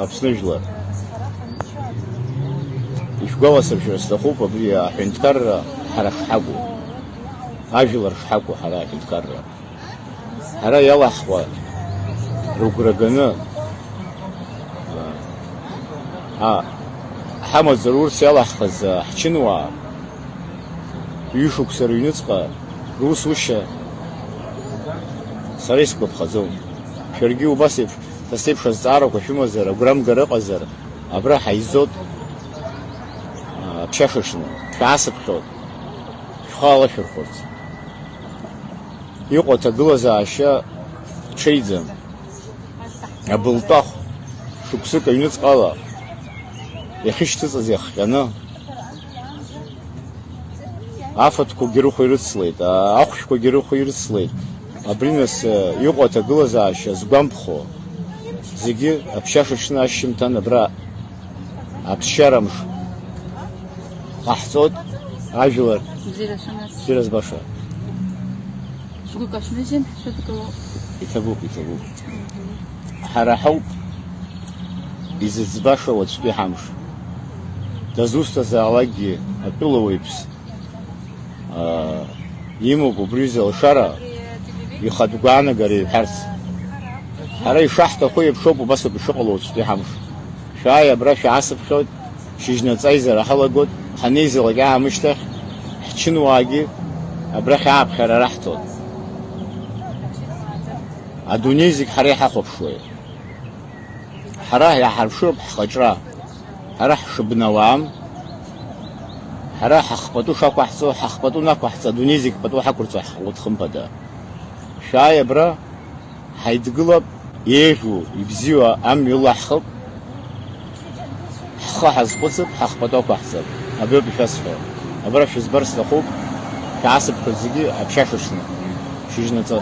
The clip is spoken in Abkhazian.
Аԥсныжәлар. Ишәгәаласыршәар сҭахуп абри аҳәынҭқарра ҳара шҳакәу. Ажәлар шҳакәу ҳара аҳәынҭқарра. Ҳара иалаҳхуа рыгәра ганы ҳамаӡа урҭ иалаҳхыз ҳчынуаа ҩышықәса рыҩныҵҟа русушьа сара исгәаԥхаӡом. Шәаргьы убас еиԥш сасеиԥш азҵаарақәа шәымазар, агәрамгара ыҟазар, абра ҳаизот ԥшьашаҽны шәаасыԥхьот, шәхы алашәырхәырц. Иҟоу аҭагылазаашьа ҽеиӡам. Абылтәахә шықәсык аҩныҵҟала иахьышьҭыҵыз иахҟьаны афатәқәагьы рыхәа ирыцлеит, ахәшәқәагьы рыхәа ирыцлеит. Абри нас иҟоу аҭагылазаашьа згәамԥхо зегьы аԥшьашаҽны ашьжьымҭан абра аԥсшьарамш ҟаҳҵот ажәлар бзиара збаша. Иҭабуп. Ҳара ҳауп изыӡбаша уаҵәтәи ҳамш. Дазусҭазаалакгьы атәылауаҩԥс имоуп убри залшара ихатә гәаанагара иҳәарц. Ҳара ишаҳҭаху еиԥшоуп убасоуп ишыҟало уаҵәтәи ҳамш. Шәааи абра шәаасыԥхьот, шьыжьнаҵаизара ҳалагот, ҳанеизалак аамышьҭахь ҳчынуаагьы абрахь ааԥхьара раҳҭот. Адунеи зегь ҳара иҳахәаԥшуеит. Ҳара иаҳарԥшыроуп ҳхаҿра, ҳара ҳшыбнауаам, ҳара ҳахпату шақәаҳҵо, ҳахпату нақәаҳҵо, адунеи зегь пату ҳақәырҵо ҳҟәыдхымԥада. Шәааи абра ҳаидгылап, еиӷьу, ибзиоу амҩа ылаҳхып, ҳхы ҳазхәыцып, ҳахпату ақәаҳҵап. Абриоуп ишәасҳәо. Абра шәызбар сҭахуп, шәаасыԥхьоит зегьы аԥшьашаҽны, шьыжьнаҵы.